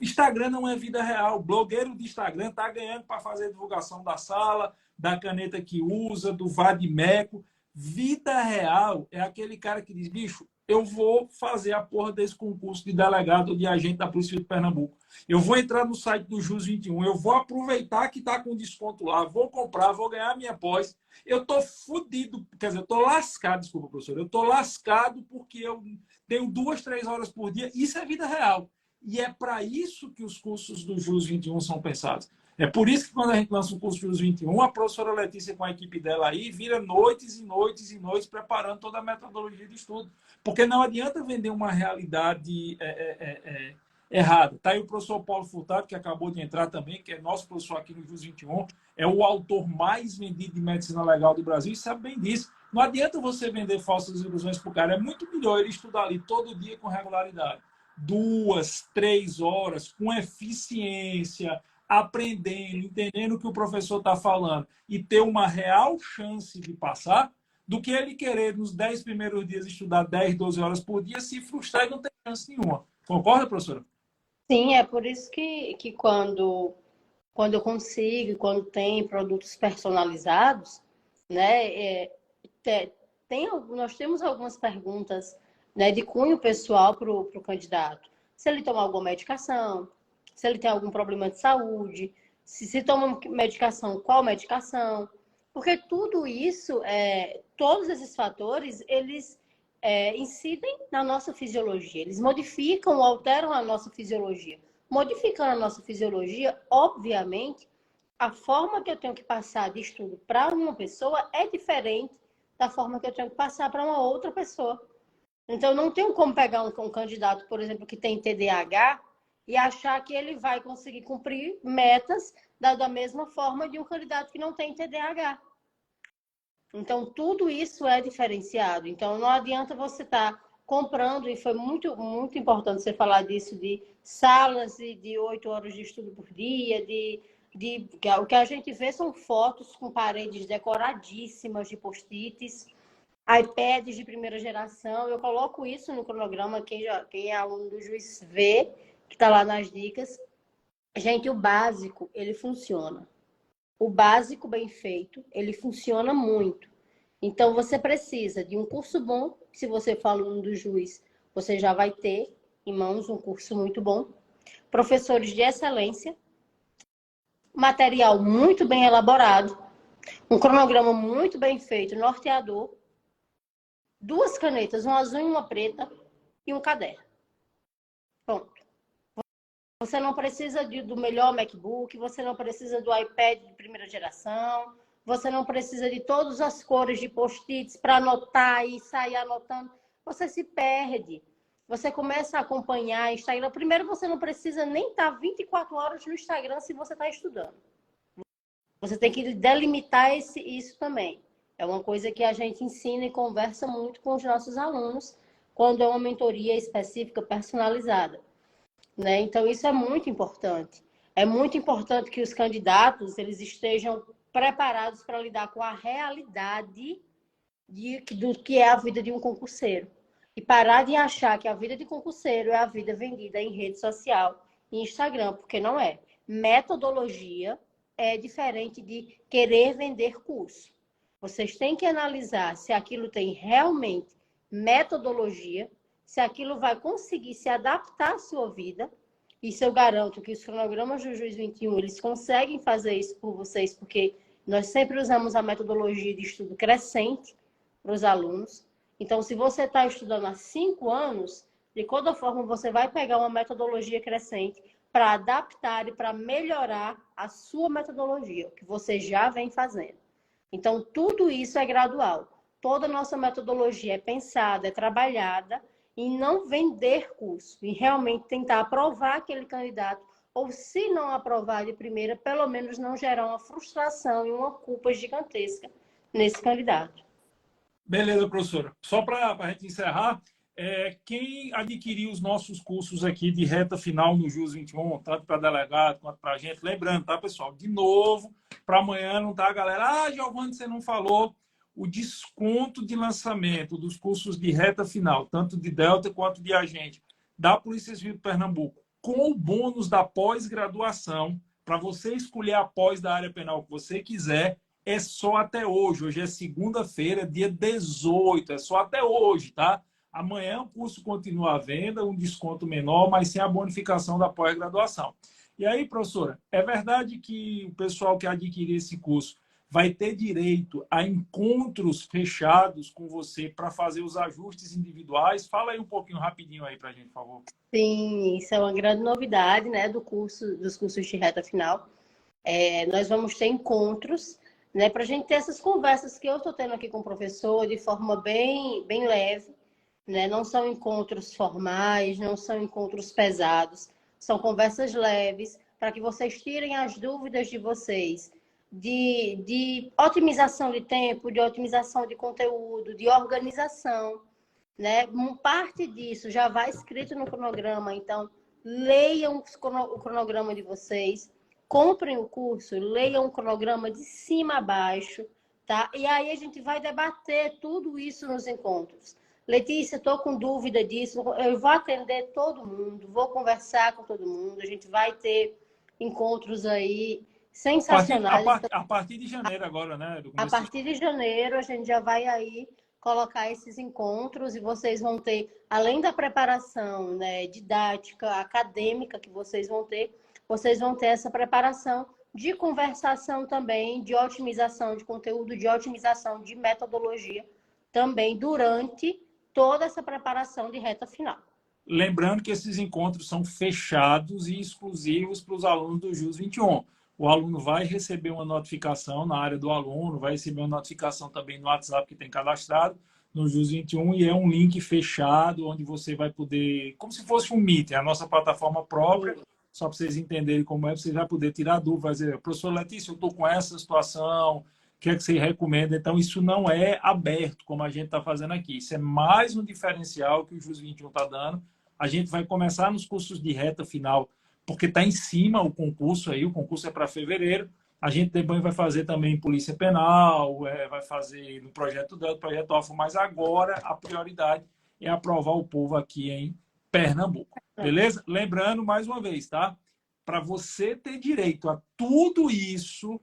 Instagram não é vida real. Blogueiro de Instagram está ganhando para fazer divulgação da sala, da caneta que usa, do vadimeco. Vida real é aquele cara que diz: bicho, eu vou fazer a porra desse concurso de delegado ou de agente da Polícia de Pernambuco. Eu vou entrar no site do JUS 21, eu vou aproveitar que está com desconto lá, vou comprar, vou ganhar minha pós. Eu estou fodido, quer dizer, eu estou lascado, desculpa, professor, eu estou lascado porque eu tenho 2, 3 horas por dia. Isso é vida real. E é para isso que os cursos do JUS 21 são pensados. É por isso que quando a gente lança o curso JUS 21, a professora Letícia com a equipe dela aí vira noites e noites e noites preparando toda a metodologia de estudo. Porque não adianta vender uma realidade errada. Está aí o professor Paulo Furtado, que acabou de entrar também, que é nosso professor aqui no JUS 21, é o autor mais vendido de medicina legal do Brasil e sabe bem disso. Não adianta você vender falsas ilusões para o cara. É muito melhor ele estudar ali todo dia com regularidade. 2, 3 horas, com eficiência, aprendendo, entendendo o que o professor está falando e ter uma real chance de passar, do que ele querer, nos 10 primeiros dias, estudar 10, 12 horas por dia, se frustrar e não ter chance nenhuma. Concorda, professora? Sim, é por isso que quando eu consigo, quando tem produtos personalizados, né, nós temos algumas perguntas, né, de cunho pessoal para o candidato. Se ele toma alguma medicação, se ele tem algum problema de saúde, se toma medicação, qual medicação. Porque tudo isso, todos esses fatores, eles incidem na nossa fisiologia. Eles modificam ou alteram a nossa fisiologia. Modificando a nossa fisiologia, obviamente, a forma que eu tenho que passar de estudo para uma pessoa é diferente da forma que eu tenho que passar para uma outra pessoa. Então, não tenho como pegar um candidato, por exemplo, que tem TDAH e achar que ele vai conseguir cumprir metas da mesma forma de um candidato que não tem TDAH. Então, tudo isso é diferenciado. Então, não adianta você estar comprando, e foi muito, muito importante você falar disso, de salas de 8 horas de estudo por dia, o que a gente vê são fotos com paredes decoradíssimas de post-its, iPads de primeira geração. Eu coloco isso no cronograma, quem é aluno do JUS vê, que está lá nas dicas. Gente, o básico, ele funciona. O básico bem feito, ele funciona muito. Então, você precisa de um curso bom. Se você for aluno do JUS, você já vai ter em mãos um curso muito bom. Professores de excelência. Material muito bem elaborado. Um cronograma muito bem feito, norteador. 2 canetas, uma azul e uma preta. E um caderno. Pronto. Você não precisa do melhor MacBook, você não precisa do iPad de primeira geração, você não precisa de todas as cores de post-its para anotar e sair anotando. Você se perde. Você começa a acompanhar Instagram. Primeiro, você não precisa nem estar 24 horas no Instagram se você está estudando. Você tem que delimitar isso também. É uma coisa que a gente ensina e conversa muito com os nossos alunos quando é uma mentoria específica, personalizada. Né? Então, isso é muito importante. É muito importante que os candidatos eles estejam preparados para lidar com a realidade do que é a vida de um concurseiro. E parar de achar que a vida de concurseiro é a vida vendida em rede social e Instagram, porque não é. Metodologia é diferente de querer vender curso. Vocês têm que analisar se aquilo tem realmente metodologia, se aquilo vai conseguir se adaptar à sua vida. Isso eu garanto que os cronogramas do Juiz 21, eles conseguem fazer isso por vocês, porque nós sempre usamos a metodologia de estudo crescente para os alunos. Então, se você está estudando há 5 anos, de toda forma, você vai pegar uma metodologia crescente para adaptar e para melhorar a sua metodologia, o que você já vem fazendo. Então, tudo isso é gradual. Toda a nossa metodologia é pensada, é trabalhada, e não vender curso, e realmente tentar aprovar aquele candidato, ou se não aprovar de primeira, pelo menos não gerar uma frustração e uma culpa gigantesca nesse candidato. Beleza, professora. Só para a gente encerrar, quem adquirir os nossos cursos aqui de reta final no JUS 21, tanto para delegado quanto para a gente, lembrando, tá, pessoal? De novo, para amanhã não tá, galera? Giovanni, você não falou. O desconto de lançamento dos cursos de reta final, tanto de Delta quanto de agente, da Polícia Civil de Pernambuco, com o bônus da pós-graduação, para você escolher a pós da área penal que você quiser, é só até hoje. Hoje é segunda-feira, dia 18, é só até hoje, tá? Amanhã o curso continua à venda, um desconto menor, mas sem a bonificação da pós-graduação. E aí, professora, é verdade que o pessoal que adquirir esse curso vai ter direito a encontros fechados com você para fazer os ajustes individuais? Fala aí um pouquinho rapidinho aí para a gente, por favor. Sim, isso é uma grande novidade, né, dos cursos de reta final. Nós vamos ter encontros, né, para a gente ter essas conversas que eu estou tendo aqui com o professor de forma bem, bem leve, né? Não são encontros formais, não são encontros pesados, são conversas leves para que vocês tirem as dúvidas de vocês de otimização de tempo, de otimização de conteúdo, de organização, né? Parte disso já vai escrito no cronograma, então leiam o cronograma de vocês, comprem o curso, leiam o cronograma de cima a baixo, tá? E aí a gente vai debater tudo isso nos encontros. Letícia, estou com dúvida disso, eu vou atender todo mundo, vou conversar com todo mundo, a gente vai ter encontros aí sensacionais. A partir de janeiro agora, né? A partir de janeiro, a gente já vai aí colocar esses encontros e vocês vão ter, além da preparação, né, didática, acadêmica que vocês vão ter essa preparação de conversação também, de otimização de conteúdo, de otimização de metodologia também durante toda essa preparação de reta final. Lembrando que esses encontros são fechados e exclusivos para os alunos do JUS 21. O aluno vai receber uma notificação na área do aluno, vai receber uma notificação também no WhatsApp que tem cadastrado no JUS 21 e é um link fechado onde você vai poder, como se fosse um Meet, é a nossa plataforma própria, só para vocês entenderem como é, você vai poder tirar dúvidas, vai dizer, professor Letícia, eu estou com essa situação, o que é que você recomenda? Então, isso não é aberto, como a gente está fazendo aqui. Isso é mais um diferencial que o JUS 21 está dando. A gente vai começar nos cursos de reta final, porque está em cima o concurso aí, o concurso é para fevereiro. A gente depois vai fazer também Polícia Penal, vai fazer no projeto Delta, projeto Alfa, mas agora a prioridade é aprovar o povo aqui em Pernambuco. Beleza? Lembrando, mais uma vez, tá? Para você ter direito a tudo isso,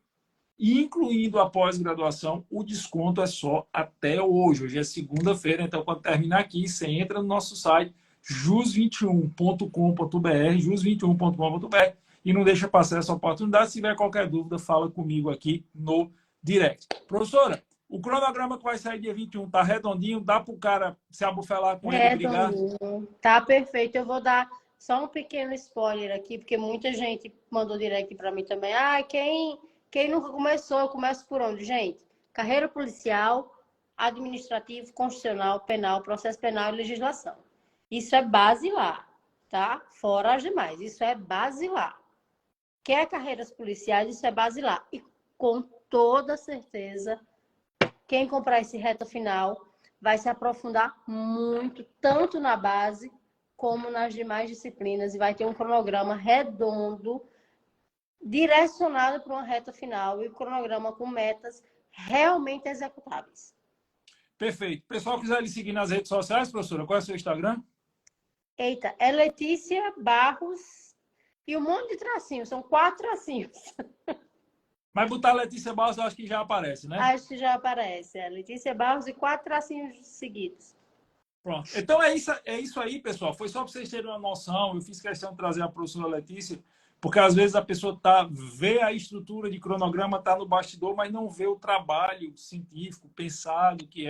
incluindo a pós-graduação, o desconto é só até hoje. Hoje é segunda-feira, então quando terminar aqui, você entra no nosso site jus21.com.br, jus21.com.br e não deixa passar essa oportunidade. Se tiver qualquer dúvida, fala comigo aqui no direct. Professora, o cronograma que vai sair dia 21 tá redondinho, dá para o cara se abufelar com ele e brigar? Tá perfeito. Eu vou dar só um pequeno spoiler aqui, porque muita gente mandou direct para mim também. Ah, quem nunca começou, eu começo por onde? Gente, carreira policial, administrativo, constitucional, penal, processo penal e legislação. Isso é basilar, tá? Fora as demais. Isso é basilar. Quer carreiras policiais, isso é basilar. E com toda certeza, quem comprar esse reta final vai se aprofundar muito, tanto na base como nas demais disciplinas, e vai ter um cronograma redondo, direcionado para uma reta final, e um cronograma com metas realmente executáveis. Perfeito. O pessoal quiser lhe seguir nas redes sociais, professora, qual é o seu Instagram? Eita, é Letícia Barros e um monte de tracinhos, são 4 tracinhos. Mas botar Letícia Barros, eu acho que já aparece, né? Acho que já aparece. É Letícia Barros e 4 tracinhos seguidos. Pronto. Então é isso aí, pessoal. Foi só para vocês terem uma noção. Eu fiz questão de trazer a professora Letícia, porque às vezes a pessoa vê a estrutura de cronograma, está no bastidor, mas não vê o trabalho científico, pensado, que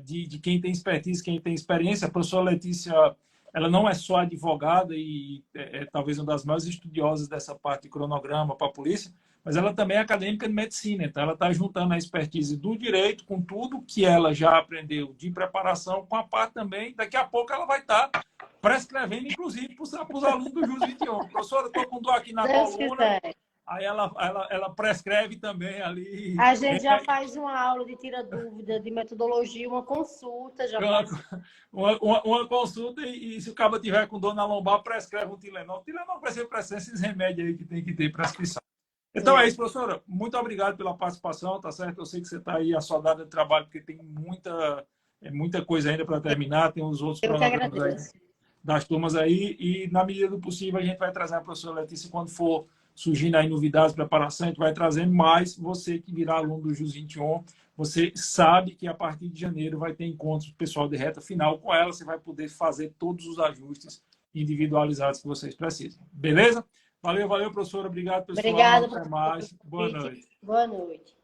de quem tem expertise, quem tem experiência. A professora Letícia, ela não é só advogada e talvez uma das maiores estudiosas dessa parte de cronograma para a polícia, mas ela também é acadêmica de medicina. Então, ela está juntando a expertise do direito com tudo que ela já aprendeu de preparação, com a parte também. Daqui a pouco ela vai estar prescrevendo, inclusive, para os alunos do JUS 21. Professora, estou com dor aqui na coluna. Aí ela prescreve também ali. A gente já faz uma aula de tira dúvida, de metodologia, uma consulta. Uma consulta e se o cabo tiver com dor na lombar, prescreve um Tilenol. Tilenol vai ser esses remédios aí que tem que ter prescrição. Então é isso, professora. Muito obrigado pela participação, tá certo? Eu sei que você está aí assodada de trabalho, porque tem muita coisa ainda para terminar, tem uns outros cronogramas das turmas aí, e na medida do possível a gente vai trazer a professora Letícia quando for surgindo aí novidades, preparação, a gente vai trazendo mais. Você que virá aluno do JUS 21, você sabe que a partir de janeiro vai ter encontros pessoal de reta final com ela, você vai poder fazer todos os ajustes individualizados que vocês precisam. Beleza? Valeu, professora. Obrigado, pessoal. Obrigada, até mais. Boa noite. Boa noite.